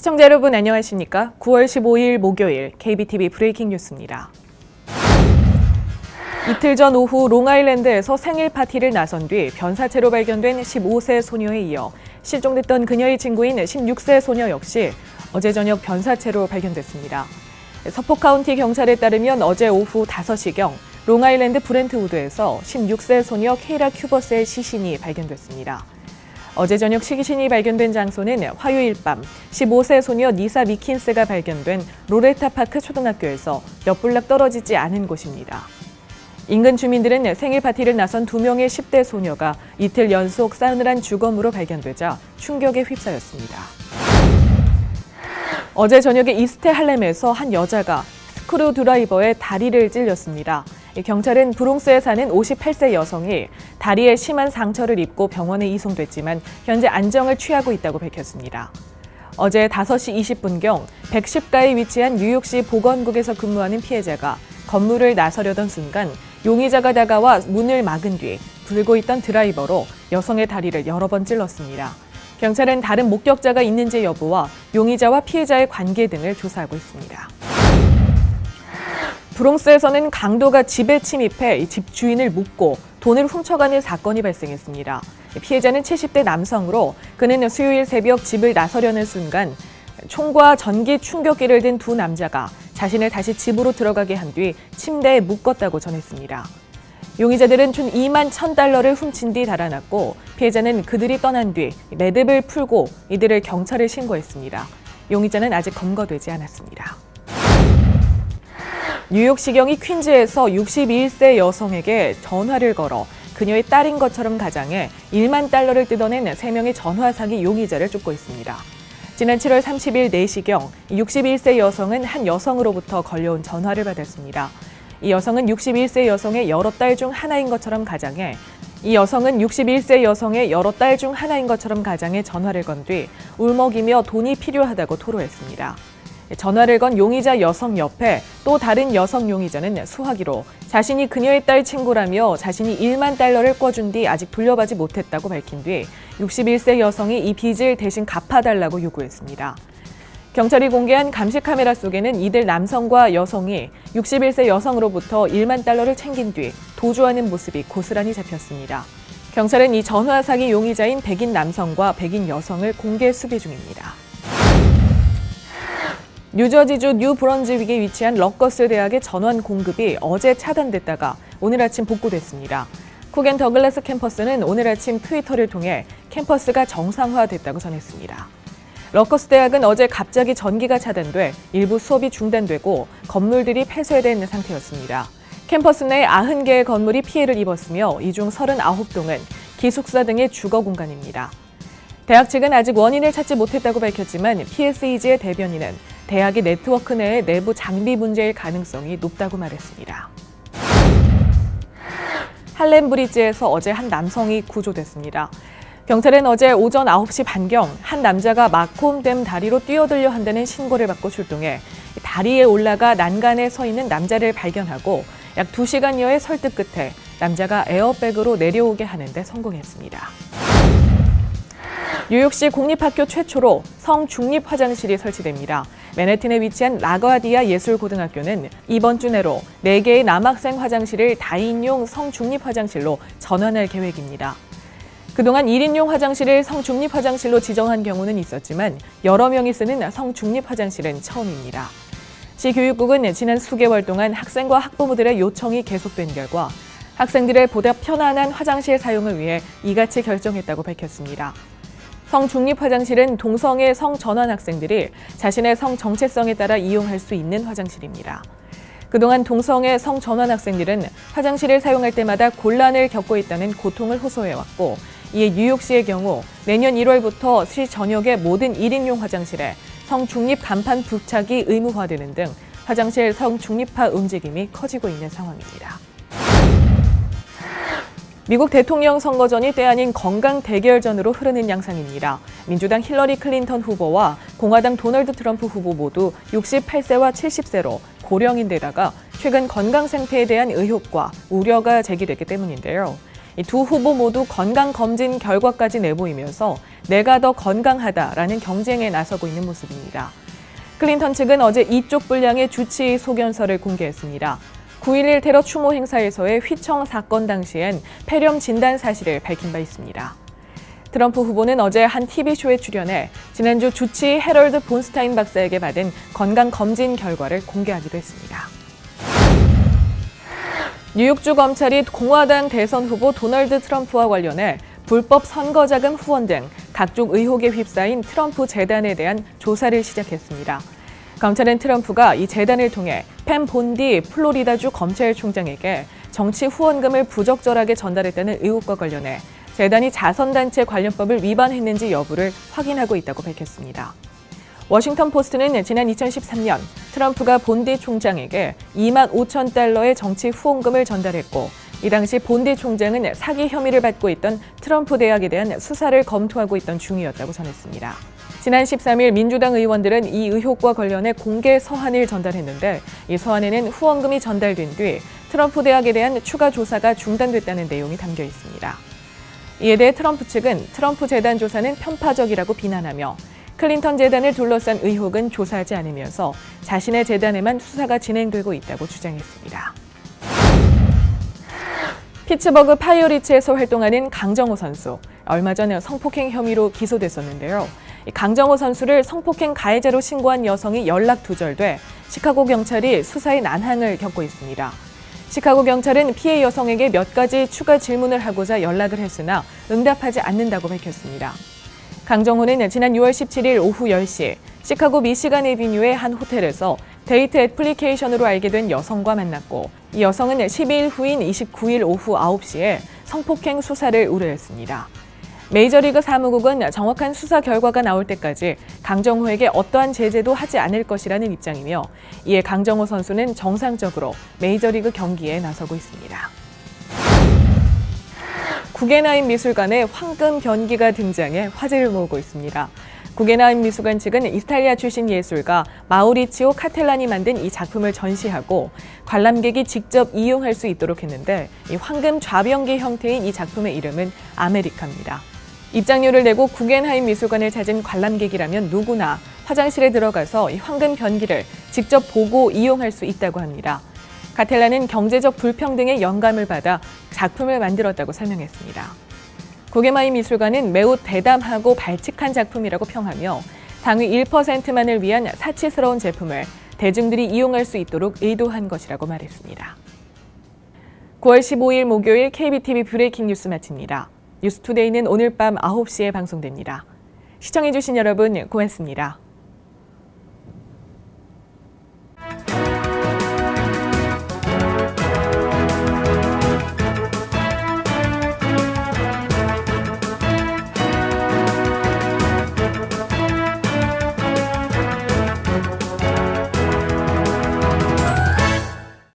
시청자 여러분 안녕하십니까? 9월 15일 목요일 KBTV 브레이킹 뉴스입니다. 이틀 전 오후 롱아일랜드에서 생일 파티를 나선 뒤 변사체로 발견된 15세 소녀에 이어 실종됐던 그녀의 친구인 16세 소녀 역시 어제 저녁 변사체로 발견됐습니다. 서포 카운티 경찰에 따르면 어제 오후 5시경 롱아일랜드 브렌트우드에서 16세 소녀 케이라 큐버스의 시신이 발견됐습니다. 어제 저녁 시신이 발견된 장소는 화요일 밤 15세 소녀 니사 미킨스가 발견된 로레타 파크 초등학교에서 몇 블락 떨어지지 않은 곳입니다. 인근 주민들은 생일 파티를 나선 2명의 10대 소녀가 이틀 연속 싸늘한 주검으로 발견되자 충격에 휩싸였습니다. 어제 저녁에 이스트 할렘에서 한 여자가 스크루 드라이버의 다리를 찔렸습니다. 경찰은 브롱스에 사는 58세 여성이 다리에 심한 상처를 입고 병원에 이송됐지만 현재 안정을 취하고 있다고 밝혔습니다. 어제 5시 20분경 110가에 위치한 뉴욕시 보건국에서 근무하는 피해자가 건물을 나서려던 순간 용의자가 다가와 문을 막은 뒤 불고 있던 드라이버로 여성의 다리를 여러 번 찔렀습니다. 경찰은 다른 목격자가 있는지 여부와 용의자와 피해자의 관계 등을 조사하고 있습니다. 브롱스에서는 강도가 집에 침입해 집 주인을 묻고 돈을 훔쳐가는 사건이 발생했습니다. 피해자는 70대 남성으로 그는 수요일 새벽 집을 나서려는 순간 총과 전기 충격기를 든 두 남자가 자신을 다시 집으로 들어가게 한 뒤 침대에 묶었다고 전했습니다. 용의자들은 총 $21,000를 훔친 뒤 달아났고 피해자는 그들이 떠난 뒤 매듭을 풀고 이들을 경찰에 신고했습니다. 용의자는 아직 검거되지 않았습니다. 뉴욕시경이 퀸즈에서 61세 여성에게 전화를 걸어 그녀의 딸인 것처럼 가장해 $10,000를 뜯어낸 3명의 전화 사기 용의자를 쫓고 있습니다. 지난 7월 30일 4시경 61세 여성은 한 여성으로부터 걸려온 전화를 받았습니다. 이 여성은 61세 여성의 여러 딸 중 하나인 것처럼 가장해 전화를 건 뒤 울먹이며 돈이 필요하다고 토로했습니다. 전화를 건 용의자 여성 옆에 또 다른 여성 용의자는 수화기로 자신이 그녀의 딸 친구라며 자신이 $10,000를 꿔준 뒤 아직 돌려받지 못했다고 밝힌 뒤 61세 여성이 이 빚을 대신 갚아달라고 요구했습니다. 경찰이 공개한 감시 카메라 속에는 이들 남성과 여성이 61세 여성으로부터 $10,000를 챙긴 뒤 도주하는 모습이 고스란히 잡혔습니다. 경찰은 이 전화 사기 용의자인 백인 남성과 백인 여성을 공개 수배 중입니다. 뉴저지주 뉴브런즈윅에 위치한 럿거스 대학의 전원 공급이 어제 차단됐다가 오늘 아침 복구됐습니다. 쿡 앤 더글라스 캠퍼스는 오늘 아침 트위터를 통해 캠퍼스가 정상화됐다고 전했습니다. 럿거스 대학은 어제 갑자기 전기가 차단돼 일부 수업이 중단되고 건물들이 폐쇄된 상태였습니다. 캠퍼스 내 90개의 건물이 피해를 입었으며 이 중 39동은 기숙사 등의 주거 공간입니다. 대학 측은 아직 원인을 찾지 못했다고 밝혔지만 PSEG의 대변인은 대학의 네트워크 내의 내부 장비 문제일 가능성이 높다고 말했습니다. 할렘 브리지에서 어제 한 남성이 구조됐습니다. 경찰은 어제 오전 9시 반경 한 남자가 마콤댐 다리로 뛰어들려 한다는 신고를 받고 출동해 다리에 올라가 난간에 서 있는 남자를 발견하고 약 2시간여의 설득 끝에 남자가 에어백으로 내려오게 하는 데 성공했습니다. 뉴욕시 공립학교 최초로 성중립 화장실이 설치됩니다. 맨해튼에 위치한 라과디아 예술고등학교는 이번 주 내로 4개의 남학생 화장실을 다인용 성중립 화장실로 전환할 계획입니다. 그동안 1인용 화장실을 성중립 화장실로 지정한 경우는 있었지만 여러 명이 쓰는 성중립 화장실은 처음입니다. 시 교육국은 지난 수개월 동안 학생과 학부모들의 요청이 계속된 결과 학생들의 보다 편안한 화장실 사용을 위해 이같이 결정했다고 밝혔습니다. 성중립 화장실은 동성애 성전환 학생들이 자신의 성 정체성에 따라 이용할 수 있는 화장실입니다. 그동안 동성애 성전환 학생들은 화장실을 사용할 때마다 곤란을 겪고 있다는 고통을 호소해왔고 이에 뉴욕시의 경우 내년 1월부터 시 전역의 모든 1인용 화장실에 성중립 간판 부착이 의무화되는 등 화장실 성중립화 움직임이 커지고 있는 상황입니다. 미국 대통령 선거전이 때 아닌 건강 대결전으로 흐르는 양상입니다. 민주당 힐러리 클린턴 후보와 공화당 도널드 트럼프 후보 모두 68세와 70세로 고령인데다가 최근 건강 상태에 대한 의혹과 우려가 제기됐기 때문인데요. 이 두 후보 모두 건강검진 결과까지 내보이면서 내가 더 건강하다라는 경쟁에 나서고 있는 모습입니다. 클린턴 측은 어제 이쪽 분량의 주치 소견서를 공개했습니다. 9.11 테러 추모 행사에서의 휘청 사건 당시엔 폐렴 진단 사실을 밝힌 바 있습니다. 트럼프 후보는 어제 한 TV쇼에 출연해 지난주 주치 해럴드 본스타인 박사에게 받은 건강검진 결과를 공개하기도 했습니다. 뉴욕주 검찰이 공화당 대선 후보 도널드 트럼프와 관련해 불법 선거자금 후원 등 각종 의혹에 휩싸인 트럼프 재단에 대한 조사를 시작했습니다. 검찰은 트럼프가 이 재단을 통해 팸 본디 플로리다주 검찰총장에게 정치 후원금을 부적절하게 전달했다는 의혹과 관련해 재단이 자선단체 관련법을 위반했는지 여부를 확인하고 있다고 밝혔습니다. 워싱턴 포스트는 지난 2013년 트럼프가 본디 총장에게 2만 5천 달러의 정치 후원금을 전달했고 이 당시 본디 총장은 사기 혐의를 받고 있던 트럼프 대학에 대한 수사를 검토하고 있던 중이었다고 전했습니다. 지난 13일 민주당 의원들은 이 의혹과 관련해 공개 서한을 전달했는데 이 서한에는 후원금이 전달된 뒤 트럼프 대학에 대한 추가 조사가 중단됐다는 내용이 담겨 있습니다. 이에 대해 트럼프 측은 트럼프 재단 조사는 편파적이라고 비난하며 클린턴 재단을 둘러싼 의혹은 조사하지 않으면서 자신의 재단에만 수사가 진행되고 있다고 주장했습니다. 피츠버그 파이어리츠에서 활동하는 강정호 선수, 얼마 전 성폭행 혐의로 기소됐었는데요. 강정호 선수를 성폭행 가해자로 신고한 여성이 연락 두절돼 시카고 경찰이 수사에 난항을 겪고 있습니다. 시카고 경찰은 피해 여성에게 몇 가지 추가 질문을 하고자 연락을 했으나 응답하지 않는다고 밝혔습니다. 강정호는 지난 6월 17일 오후 10시 시카고 미시간 애비뉴의 한 호텔에서 데이트 애플리케이션으로 알게 된 여성과 만났고 이 여성은 12일 후인 29일 오후 9시에 성폭행 수사를 의뢰했습니다. 메이저리그 사무국은 정확한 수사 결과가 나올 때까지 강정호에게 어떠한 제재도 하지 않을 것이라는 입장이며 이에 강정호 선수는 정상적으로 메이저리그 경기에 나서고 있습니다. 구겐하임 미술관에 황금 변기가 등장해 화제를 모으고 있습니다. 구겐하임 미술관 측은 이탈리아 출신 예술가 마우리치오 카텔란이 만든 이 작품을 전시하고 관람객이 직접 이용할 수 있도록 했는데 이 황금 좌변기 형태인 이 작품의 이름은 아메리카입니다. 입장료를 내고 구겐하임 미술관을 찾은 관람객이라면 누구나 화장실에 들어가서 이 황금 변기를 직접 보고 이용할 수 있다고 합니다. 카텔라는 경제적 불평등에 영감을 받아 작품을 만들었다고 설명했습니다. 구겐하임 미술관은 매우 대담하고 발칙한 작품이라고 평하며 상위 1%만을 위한 사치스러운 제품을 대중들이 이용할 수 있도록 의도한 것이라고 말했습니다. 9월 15일 목요일 KBTV 브레이킹 뉴스 마칩니다. 뉴스투데이는 오늘 밤 9시에 방송됩니다. 시청해주신 여러분 고맙습니다.